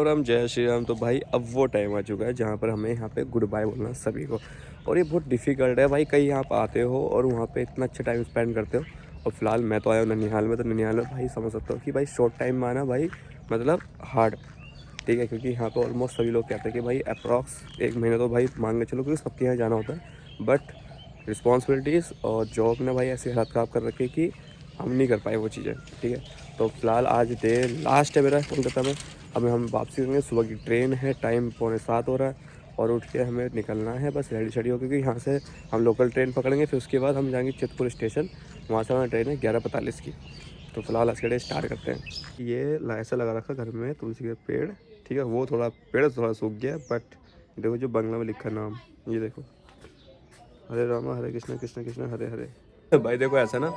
राम जय श्री राम। तो भाई अब वो टाइम आ चुका है जहाँ पर हमें यहाँ पे गुड बाय बोलना सभी को, और ये बहुत डिफ़िकल्ट है भाई। कहीं आप आते हो और वहाँ पे इतना अच्छा टाइम स्पेंड करते हो, और फिलहाल मैं तो आया हूँ ननिहाल में, तो ननिहाल में भाई समझ सकता हो कि भाई शॉर्ट टाइम में आना भाई मतलब हार्ड, ठीक है। क्योंकि यहाँ पर ऑलमोस्ट सभी लोग कहते हैं कि भाई अप्रॉक्स 1 महीने तो भाई मान के चलो, क्योंकि सबके यहाँ जाना होता है। बट रिस्पॉन्सिबिलिटीज़ और जॉब ने भाई ऐसी हालत ख़राब कर रखी है कि हम नहीं कर पाए वो चीज़ें, ठीक है। तो फिलहाल आज डे लास्ट है मेरा कोलकाता में। अब हम वापसी करेंगे, सुबह की ट्रेन है, टाइम 6:45 हो रहा है, और उठ के हमें निकलना है बस रेडी शेडी हो, क्योंकि यहाँ से हम लोकल ट्रेन पकड़ेंगे, फिर उसके बाद हम जाएंगे चितपुर स्टेशन। वहाँ से हमारी ट्रेन है 11:45 की। तो फिलहाल आज के डे स्टार्ट करते हैं। ये ऐसा लगा रखा घर में तुलसी के पेड़, ठीक है। वो थोड़ा पेड़ थोड़ा सूख गया, बट देखो जो बंगला में लिखा नाम, ये देखो, हरे रामा हरे कृष्णा कृष्ण कृष्ण हरे हरे। भाई देखो ऐसा ना,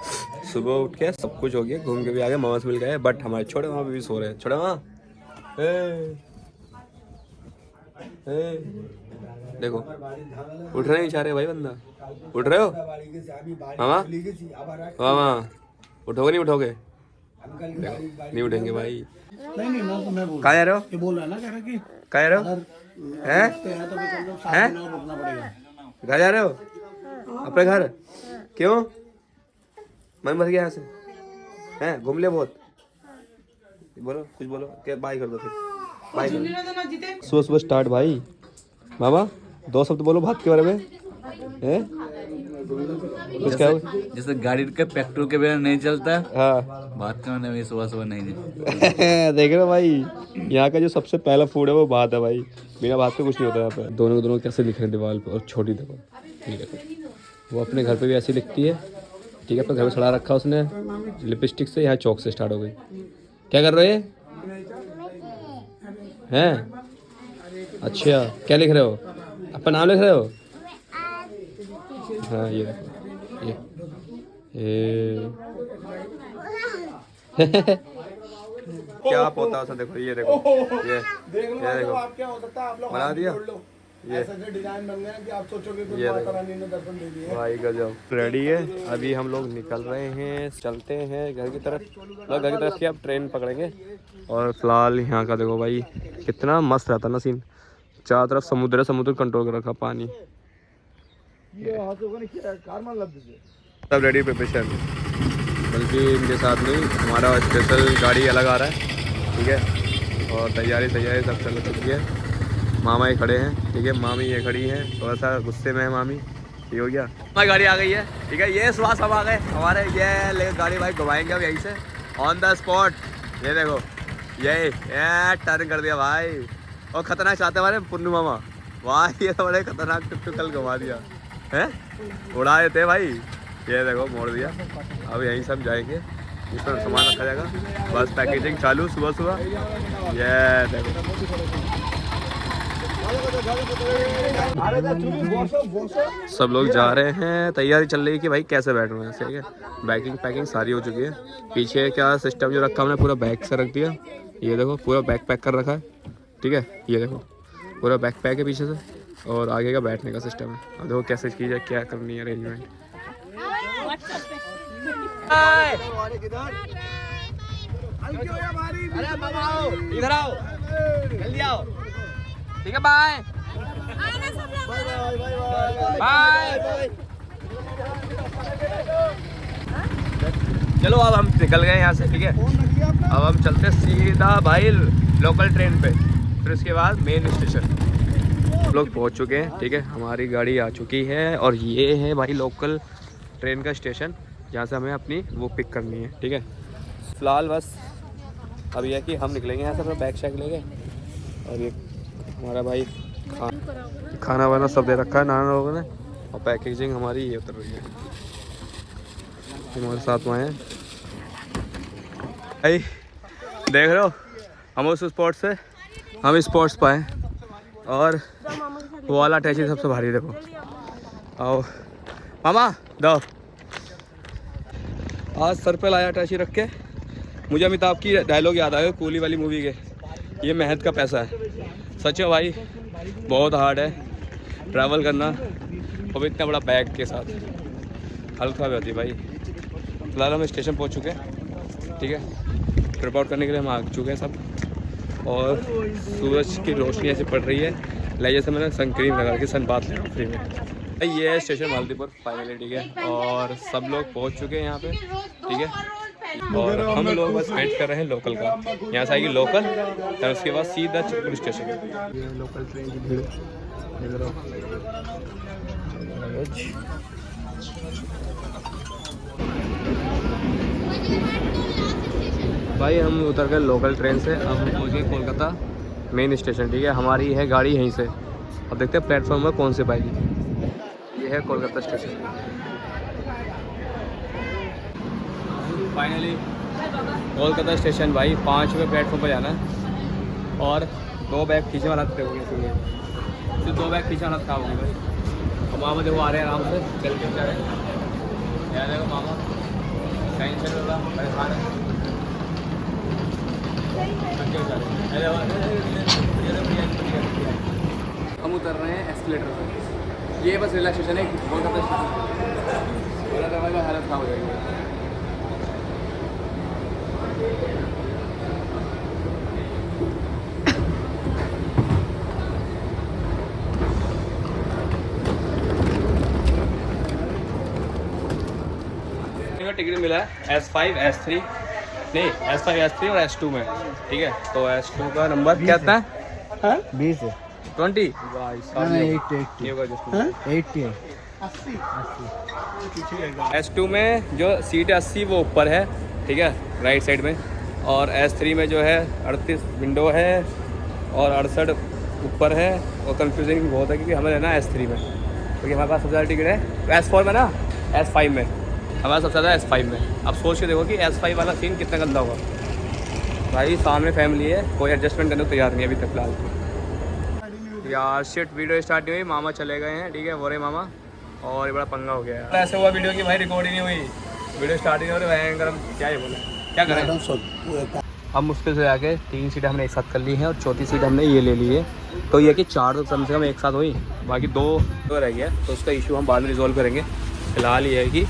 सुबह उठ के सब कुछ हो गया, घूम के भी आ गए, मामा से मिल गए, बट हमारे छोटे मामा भी सो रहे हैं। छोटे मामा देखो उठ रहे नहीं चाह रहे भाई, बंदा उठ रहे हो मामा? मामा उठोगे नहीं उठोगे? नहीं उठेंगे भाई। कहाँ जा रहे हो? ये बोल रहा है ना, कह रहा कि कहाँ जा रहे हो? हैं? हैं? घर जा रहे हो अपने घर? क्यों? मन भर गया यहाँ से? हैं घूम लिया बहुत? बोलो कुछ बोलो, क्या बाय कर दो फिर, बाय कर। सुबह सुबह स्टार्ट भाई। मामा 2 शब्द बोलो बात के बारे में। हैं कुछ क्या हो? जैसे गाड़ी का पेट्रोल के बिना नहीं चलता, हाँ बात करने में सुबह सुबह नहीं देख रहे हो भाई, यहाँ का जो सबसे पहला फूड है वो भात है भाई। बिना भात के कुछ नहीं होता यहाँ पे। दोनों दोनों कैसे लिख रहे हैं दीवार पे, और छोटी देखो, ठीक है। वो अपने घर पे भी ऐसी लिखती है, ठीक है। अपने घर में चढ़ा रखा उसने लिपस्टिक से, यहाँ चौक से स्टार्ट हो गई। क्या कर रहे हैं? अच्छा क्या लिख रहे हो? अपना नाम लिख रहे हो? हाँ ये देखो ये क्या पोता है, देखो ये देखो, ये देखो आप क्या हो सकता है, आप लोग बना दिया ये ऐसे डिजाइन बन गए कि आप सोचोगे कि ये माता रानी ने दर्शन दे दिए। भाई गजब। रेडी है, अभी हम लोग निकल रहे हैं, चलते हैं घर की तरफ। मतलब घर की तरफ की अब ट्रेन पकड़ेंगे। और फिलहाल यहाँ का देखो भाई कितना मस्त रहता ना सीन, चारों तरफ समुद्र, समुद्र कंट्रोल कर रखा पानी। सब रेडी प्रिपरेशन, बल्कि इनके साथ नहीं, हमारा स्पेशल गाड़ी अलग आ रहा है, ठीक है। और तैयारी सब चल चुकी है। मामा ये खड़े हैं, ठीक है, मामी ये खड़ी हैं, थोड़ा सा गुस्से में है मामी। ये हो गया, हमारी गाड़ी आ गई है, ठीक है। ये सुबह सब आ गए हमारे, ये लेकर गाड़ी भाई घुमाएंगे अब यहीं से ऑन द स्पॉट। ये देखो ये टर्न कर दिया भाई, और खतरनाक चाहते हमारे पुन्नू मामा, वाह ये तो बड़े खतरनाक टुक कल घुमा दिया है, उड़ा देते भाई। ये देखो मोड़ दिया, अब यहीं से हम जाएंगे, इसमें सामान रखा जाएगा, बस पैकेजिंग चालू सुबह सुबह। ये देखो सब लोग जा रहे हैं, तैयारी चल रही है कि भाई कैसे बैठना है, ठीक है। पैकिंग सारी हो चुकी है। पीछे क्या सिस्टम जो रखा हमने पूरा बैग से रख दिया, ये देखो पूरा बैग पैक कर रखा है, ठीक है। ये देखो पूरा बैग पैक है पीछे से, और आगे का बैठने का सिस्टम है। अब देखो कैसे की जाए, क्या करनी है अरेंजमेंट। इधर आओ जल्दी आओ, ठीक है। Bye bye. चलो अब हम निकल गए यहाँ से, ठीक है। अब हम चलते सीधा भाई लोकल ट्रेन पे, फिर उसके बाद मेन स्टेशन। हम लोग पहुँच चुके हैं, ठीक है। हमारी गाड़ी आ चुकी है, और ये है भाई लोकल ट्रेन का स्टेशन, जहाँ से हमें अपनी वो पिक करनी है, ठीक है। फिलहाल बस अब यह कि हम निकलेंगे यहाँ से, अपना बैग शैग लेंगे, और ये हमारा भाई खाना वाना सब दे रखा है नाना लोगों ने, और पैकेजिंग हमारी ये उतर रही है। हमारे साथ में आए भाई, देख रहे हो हम उस स्पॉट से हम स्पॉट्स पाए, और वो वाला अटैची सबसे भारी, देखो आओ मामा दो। आज सर पे लाया अटैची रख के, मुझे अमिताभ की डायलॉग याद आया कूली वाली मूवी के, ये मेहनत का पैसा है। सच है भाई, बहुत हार्ड है ट्रैवल करना, और इतना बड़ा बैग के साथ हल्का भी होती है भाई। फिलहाल हम स्टेशन पहुंच चुके हैं, ठीक है। ट्रिप आउट करने के लिए हम आ चुके हैं सब, और सूरज की रोशनी ऐसे पड़ रही है, लाइक जैसे मैंने सन क्रीम लगा के सन बात लेना फ्री में। ये है स्टेशन मालदीपुर फाइनली, ठीक है, और सब लोग पहुंच चुके हैं यहाँ पे, ठीक है, और हम लोग बस वेट कर रहे हैं लोकल का। यहाँ से आएगी लोकल, और उसके बाद सीधा चित्रकूट स्टेशन। ये लोकल ट्रेन की भीड़ देख रहा भाई। हम उतर गए लोकल ट्रेन से, अब हम पहुँच गए कोलकाता मेन स्टेशन, ठीक है। हमारी है गाड़ी यहीं से, अब देखते हैं प्लेटफॉर्म में कौन से पाएगी। ये है Kolkata station. Finally Kolkata station भाई, 5वें प्लेटफॉर्म पर जाना है, और 2 बैग खींचने वाला हो गए, सिर्फ 2 बैग खींचने वाला खराब हो गई भाई। और मामा देखो आ रहे हैं आराम से चल के, जा रहे हैं यार, देखो मामा टेंशन होगा, परेशान है। हम उतर रहे हैं एस्केलेटर से, ये बस रेलवे स्टेशन है कोलकाता स्टेशन। मेरा दवाई का हालत खराब हो जाएगी। टिकट मिला है S5 S3 नहीं, S5 S3 और S2 में, ठीक है। तो S2 का नंबर क्या था? 20 है 20 S2 में जो सीट है 80 वो ऊपर है, ठीक है, राइट साइड में, और S3 में जो है 38 विंडो है और 68 ऊपर है। और कंफ्यूजिंग बहुत है क्योंकि हमें रहना है S3 में, क्योंकि हमारे पास सबसे ज़्यादा टिकट है S4 में ना, S5 में हमारा सबसे ज़्यादा S5 में। अब सोच के देखो कि S5 वाला सीन कितना गंदा होगा भाई। सामने फैमिली है, कोई एडजस्टमेंट करने को तैयार नहीं है अभी तक फिलहाल। यार शिट, वीडियो स्टार्ट नहीं हुई, मामा चले गए हैं, ठीक है, बोरे मामा, और ये बड़ा पंगा हो गया है। ऐसे हुआ वीडियो की भाई रिकॉर्ड ही नहीं हुई, वीडियो स्टार्ट ही नहीं हो रही, भयंकर। क्या ही बोले, क्या करें। हम मुश्किल से जाके 3 सीटें हमने एक साथ कर ली हैं, और चौथी सीट हमने ये ले ली है। तो ये कि 4 तो कम से कम एक साथ हुई, बाकी 2 रह गया, तो उसका इशू हम बाद में रिजॉल्व करेंगे। फिलहाल ये है कि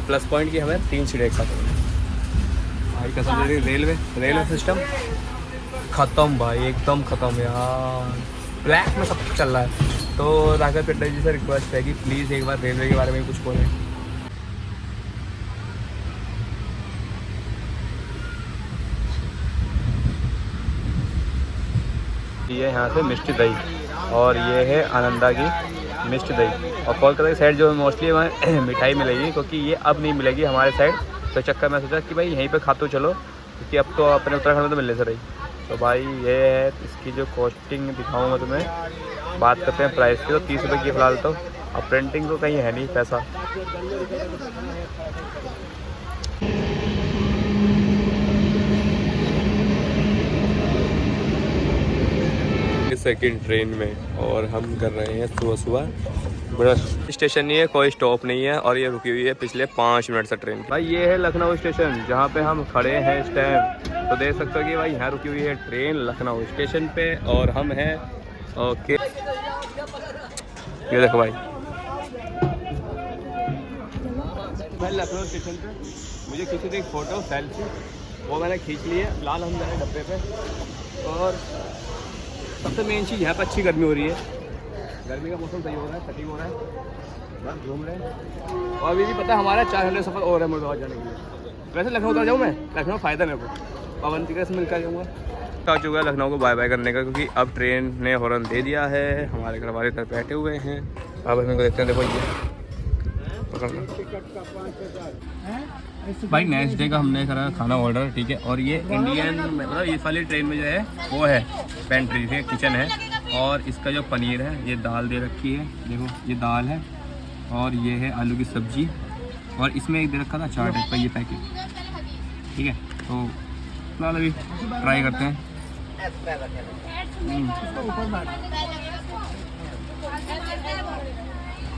प्लस पॉइंट की हमें 3 सीटें एक साथ होंगी भाई। कसम से रेलवे सिस्टम ख़त्म भाई, एकदम ख़त्म यार, ब्लैक में सब कुछ चल रहा है। तो राघव पेट्टा जी से रिक्वेस्ट है कि प्लीज़ एक बार रेलवे के बारे में कुछ बोलें। ये यहाँ से मिष्टी दही, और ये है आनंदा की मिष्टी दही। और कोलकाता की साइड जो मोस्टली वहाँ मिठाई मिलेगी, क्योंकि ये अब नहीं मिलेगी हमारे साइड, तो चक्कर में सोचा कि भाई यहीं पे खाते चलो, क्योंकि अब तो अपने उत्तराखंड में तो मिलने से रही। तो भाई ये है इसकी जो कॉस्टिंग दिखाऊंगा तुम्हें, बात करते हैं प्राइस की। तो 30 रुपये की फ़िलहाल, तो अब प्रिंटिंग तो कहीं है नहीं पैसा। सेकंड ट्रेन में, और हम कर रहे हैं सुबह बड़ा स्टेशन नहीं है, कोई स्टॉप नहीं है, और ये रुकी हुई है पिछले 5 मिनट से ट्रेन। भाई ये है लखनऊ स्टेशन जहाँ पे हम खड़े हैं इस टाइम। तो देख सकते हो कि भाई यहाँ रुकी हुई है ट्रेन लखनऊ स्टेशन पे, और हम हैं ओके। ये देखो भाई लखनऊ स्टेशन पे मुझे खींची थी एक फ़ोटो सेल्फी, वो मैंने खींच ली है। फिलहाल हम जा रहे हैं डब्बे पे, और सबसे मेन चीज़ यहाँ पर अच्छी गर्मी हो रही है, गर्मी का मौसम सही हो रहा है, सटीक हो रहा है, बस घूम रहे हैं। और अभी भी पता है हमारा 4 घंटे सफ़र और है मुर्दाबाद जाने के लिए। वैसे लखनऊ उतर जाऊँ मैं, लखनऊ फ़ायदा मेरे को, पाबंदी का मिल कर जाऊँगा। आ चुका है लखनऊ को बाय बाय करने का, क्योंकि अब ट्रेन ने हॉर्न दे दिया है। हमारे घर वाले इधर बैठे हुए हैं, अब हमें को देखते हैं। देखो ये भाई नेक्स्ट डे का हमने करा खाना ऑर्डर, ठीक है। और ये इंडियन मतलब इस वाली ट्रेन में जो है वो है पेंट्री है, किचन है, और इसका जो पनीर है, ये दाल दे रखी है, देखो ये दाल है, और ये है आलू की सब्जी, और इसमें एक दे रखा था चाट का ये पैकेट, ठीक है। तो फिलहाल अभी ट्राई करते हैं।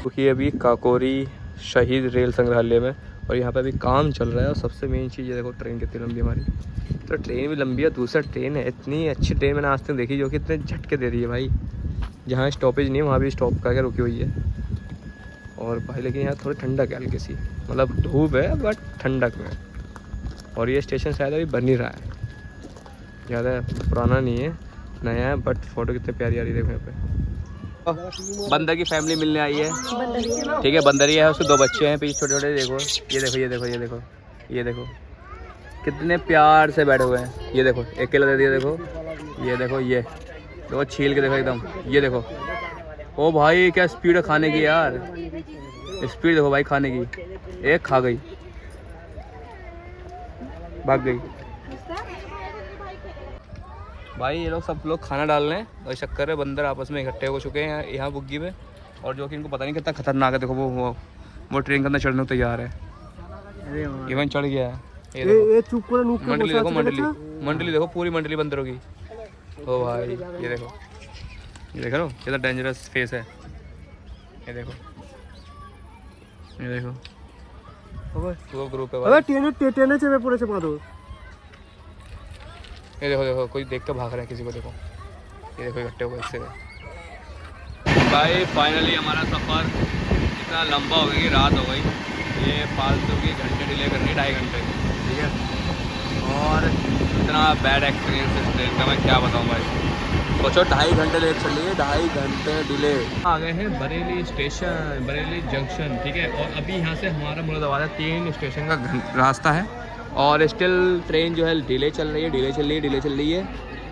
क्योंकि अभी काकोरी शहीद रेल संग्रहालय में, और यहाँ पे अभी काम चल रहा है। और सबसे मेन चीज़ ये देखो ट्रेन कितनी लंबी हमारी, तो ट्रेन भी लंबी है। दूसरा ट्रेन है, इतनी अच्छी ट्रेन मैंने आज तक देखी जो कि इतने झटके दे रही है भाई। जहाँ स्टॉपेज नहीं है वहाँ भी स्टॉप करके रुकी हुई है। और भाई लेकिन यहाँ थोड़ी ठंडक है हल्की सी, मतलब धूप है बट ठंडक में। और ये स्टेशन शायद अभी बन ही रहा है, ज़्यादा पुराना नहीं है, नया है, बट फ़ोटो कितनी प्यारी आ रही है देखो यहाँ पे। बंदर की फैमिली मिलने आई है, ठीक है, बंदरी है, उसके 2 बच्चे हैं पीछे छोटे छोटे, देखो ये देखो ये देखो ये देखो ये देखो कितने प्यार से बैठे हुए हैं। ये देखो एक केला दे दिया, देखो ये देखो, ये देखो छील के देखो एकदम, ये देखो। ओ भाई क्या स्पीड है खाने की यार, स्पीड देखो भाई खाने की। एक खा गई, भाग गई भाई। ये लोग सब लोग खाना डाल रहे हैं और चक्कर है बंदर आपस में इकट्ठे हो चुके हैं यहाँ बुग्गी में, और जो कि इनको पता नहीं कितना खतरनाक है। देखो वो ट्रेन के अंदर चढ़ने को तैयार है, इवन चढ़ गया है। ये मंडली देखो, मंडली देखो, पूरी मंडली बंदरों की। ओ भाई ये देखो, ये देखो ना कितना डेंजरस फेस है। ये देखो ये देखो वो ग्रुप है भाई। ये देखो देखो कोई देख के भाग रहा है किसी को, देखो ये देखो इकट्ठे हुए इससे भाई। फाइनली हमारा सफ़र इतना लंबा हो गया कि रात हो गई। ये फालतू की घंटे डिले करनी, 2.5 घंटे, ठीक है। और इतना बैड एक्सपीरियंस इस ट्रेन का मैं क्या बताऊँ भाई। सोचो 2.5 घंटे लेट चल रही है, 2.5 घंटे डिले। आ गए हैं बरेली स्टेशन, बरेली जंक्शन, ठीक है। और अभी यहाँ से हमारा मुरादाबाद 3 स्टेशन का रास्ता है, और स्टिल ट्रेन जो है डिले चल रही है, डिले चल रही है।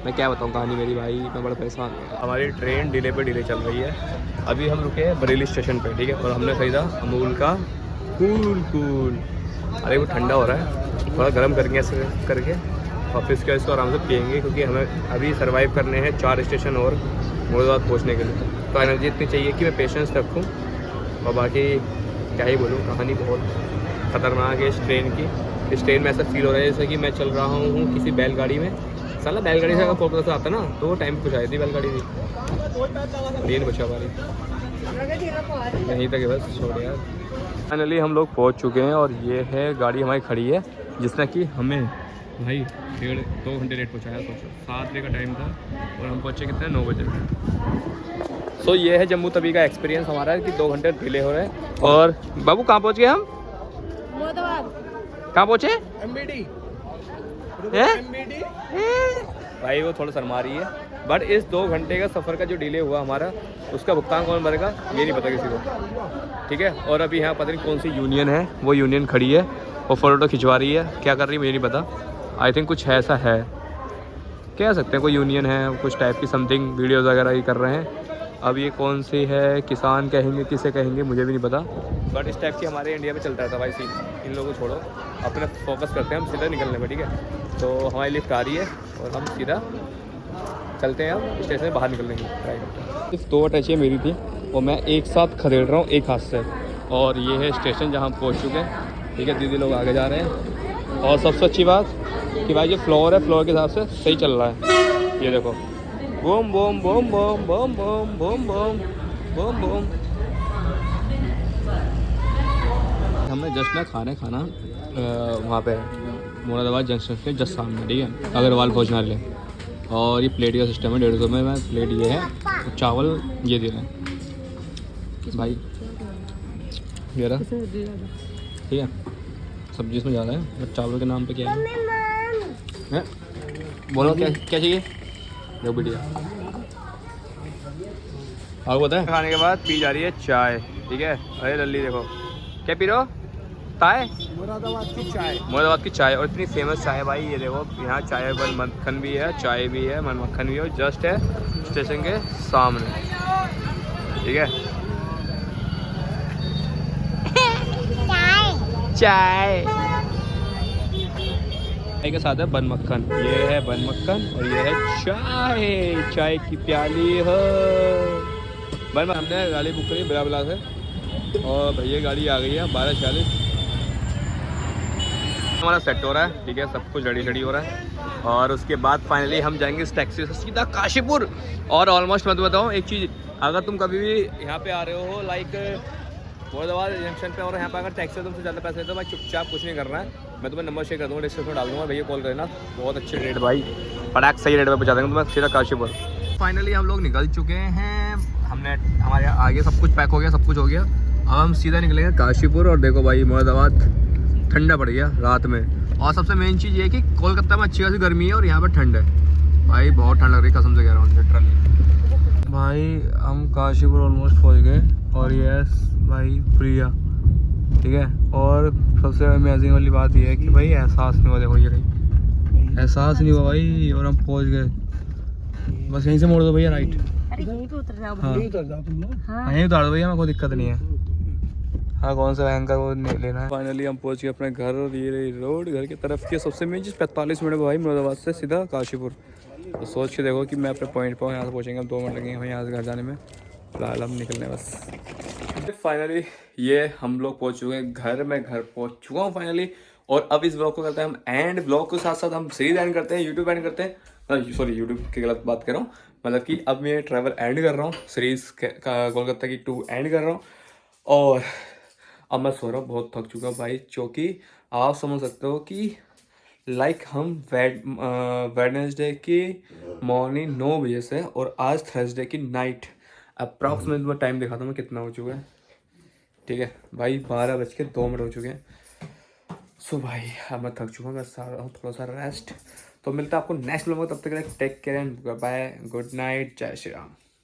मैं क्या बताऊँ कहानी मेरी भाई, मैं बड़ा परेशान हूँ। हमारी ट्रेन डिले पे डिले चल रही है। अभी हम रुके हैं बरेली स्टेशन पे, ठीक है। और हमने खरीदा अमूल का कूल। अरे वो ठंडा हो रहा है, थोड़ा गर्म करेंगे ऐसे करके, और फिर इसके इसको आराम से पियेंगे, क्योंकि हमें अभी सर्वाइव करने हैं 4 स्टेशन और मुरादाबाद पहुँचने के लिए। तो एनर्जी इतनी चाहिए कि मैं पेशेंस रखूँ। और बाकी क्या ही बोलूँ, कहानी बहुत ख़तरनाक है इस ट्रेन की। इस ट्रेन में ऐसा फील हो रहा है जैसे कि मैं चल रहा हूँ किसी बैलगाड़ी में। साला बैलगाड़ी से अगर कोलकाता से आता ना तो वो टाइम पहुँचाई थी बैलगाड़ी थी, ये नहीं बचा पा रही, यहीं तक है बस, छोड़ यार। फाइनली हम लोग पहुँच चुके हैं, और ये है गाड़ी हमारी खड़ी है, जिसने कि हमें भाई 2 घंटे लेट पहुँचाया। सोचो 7 बजे का टाइम था और हम पहुँचे कितने, 9 बजे। सो ये है जम्मू तवी का एक्सपीरियंस हमारा कि 2 घंटे डिले हो रहे हैं। और बाबू कहाँ पहुँच गए हम, कहाँ पहुँचे? MBD भाई वो थोड़ा शर्मा रही है, बट इस 2 घंटे का सफ़र का जो डिले हुआ हमारा, उसका भुगतान कौन भरेगा ये नहीं पता किसी को, ठीक है। और अभी यहाँ पता नहीं कौन सी यूनियन है, वो यूनियन खड़ी है और फ़ोटो खिंचवा रही है, क्या कर रही है मुझे नहीं पता। आई थिंक कुछ ऐसा है, कह सकते हैं कोई यूनियन है, कुछ टाइप की समथिंग वीडियोज़ वगैरह ही कर रहे हैं। अब ये कौन सी है, किसान कहेंगे किसे कहेंगे मुझे भी नहीं पता, बट इस टाइप की हमारे इंडिया में चलता रहता भाई सीन। इन लोगों को छोड़ो, अपने फोकस करते हैं हम सीधा निकलने में, ठीक है। तो हमारी लिफ्ट आ रही है और हम सीधा चलते हैं, हम स्टेशन से बाहर निकलने की ट्राई करते हैं। सिर्फ 2 अटैचियाँ मेरी थी और मैं एक साथ खदेड़ रहा हूँ एक हाथ से। और ये है स्टेशन जहाँ हम पहुँच चुके हैं, ठीक है। दीदी लोग आगे जा रहे हैं, और सबसे अच्छी बात कि भाई जो फ्लोर है, फ्लोर के हिसाब से सही चल रहा है। ये देखो boom boom boom boom boom boom boom boom boom boom. हमने जस्ट ना खाना वहाँ पे मुरादाबाद जंक्शन के जस्ट सामने, ठीक है, अग्रवाल भोजनालय। और ये प्लेट का सिस्टम है, 150 में मैं प्लेट ये है, और चावल ये दे रहे हैं भाई, ये रहा, ठीक है। सब्जी इसमें ज़्यादा है, बट चावल के नाम पे क्या है बोलो, क्या चाहिए जो बढ़िया। आपको पता है खाने के बाद पी जा रही है चाय, ठीक है। अरे लल्ली देखो क्या पी रहे हो, चाय, मुरादाबाद की चाय, मुरादाबाद की चाय। और इतनी फेमस चाय है भाई, ये देखो यहाँ चाय पर मक्खन भी है, चाय भी है, मक्खन भी है, जस्ट है स्टेशन के सामने, ठीक है। चाय के साथ है बन मक्खन, ये है बन मक्खन, और ये है चाय, चाय की प्याली है। बन हमने गाड़ी बुक करी बिला से, और भैया गाड़ी आ गई है 12:46। हमारा सेट हो रहा है, ठीक है, सब कुछ रेडी हो रहा है। और उसके बाद फाइनली हम जाएंगे इस टैक्सी से सीधा काशीपुर। और ऑलमोस्ट मैं तो बताऊँ एक चीज़, अगर तुम कभी भी यहाँ पे आ रहे हो लाइक मुरादाबाद जंक्शन पे, और यहाँ पे अगर टैक्सी से तुमसे ज़्यादा पैसे देते हो भाई, चुपचाप कुछ नहीं करना है। मैं तुम्हें नंबर शेयर कर दूँगा, डिस्क्रिप्शन में डाल दूँगा, भैया कॉल करना, बहुत अच्छे रेट भाई, फटाक सही रेट पर पहुँचा देंगे तुम्हें सीधा काशीपुर। फाइनली हम लोग निकल चुके हैं, हमने हमारे आगे सब कुछ पैक हो गया, सब कुछ हो गया। अब हम सीधा निकलेंगे काशीपुर। और देखो भाई मुरादाबाद ठंडा पड़ गया रात में, और सबसे मेन चीज़ ये है कि कोलकाता में अच्छी खासी गर्मी है और यहाँ पर ठंड है। भाई बहुत ठंड लग रही है कसम से कह रहा हूँ लिटरली। भाई हम काशीपुर ऑलमोस्ट पहुँच गए और ये है भाई प्रिया, ठीक है। और सबसे अमेजिंग वाली बात ये है कि भाई एहसास नहीं हुआ, देखो ये रही, एहसास नहीं हुआ भाई और हम पहुँच गए। बस यहीं से मोड़ दो भैया राइट। अरे यहीं पे उतर जाओ हाँ यहीं उतर जाओ तुम लोग। हाँ यहीं उतार दो भैया, हमें कोई दिक्कत नहीं है। हाँ कौन सा वैन का वो लेना है। फाइनली हम पहुंच गए अपने घर और ये रही रोड घर की तरफ की। सबसे मेन चीज़ 45 मिनट भाई मुरादाबाद से सीधा काशीपुर। तो सोच के देखो कि मैं अपने पॉइंट पर यहाँ से पहुँचेंगे, हम 2 मिनट लगेंगे हमें यहाँ से घर जाने में। फिलहाल हम निकलने बस। फाइनली ये हम लोग पहुँच चुके हैं घर, मैं घर पहुँच चुका हूँ फाइनली। और अब इस ब्लॉग को करते हैं हम एंड, ब्लॉग के साथ साथ हम सीरीज एंड करते हैं, यूट्यूब एंड करते हैं। सॉरी यूट्यूब की गलत बात कर रहा हूँ, मतलब कि अब मैं ट्रैवल एंड कर रहा हूँ, सीरीज का कोलकाता की 2 एंड कर रहा हूँ। और अब मैं सो रहा हूँ, बहुत थक चुका हूँ भाई, क्योंकि आप समझ सकते हो कि लाइक हम वेडनेसडे की मॉर्निंग 9 बजे से और आज थर्सडे की नाइट अप्रॉक्सीमेट मैं टाइम दिखाता हूँ मैं कितना हो चुका है, ठीक है भाई 12:02 हो चुके हैं। सो भाई अब मैं थक चुका हूँ, मैं चाह रहा हूँ थोड़ा सा रेस्ट। तो मिलता है आपको नेक्स्ट व्लॉग में, तब तक के लिए take care and bye, good night, जय श्री राम।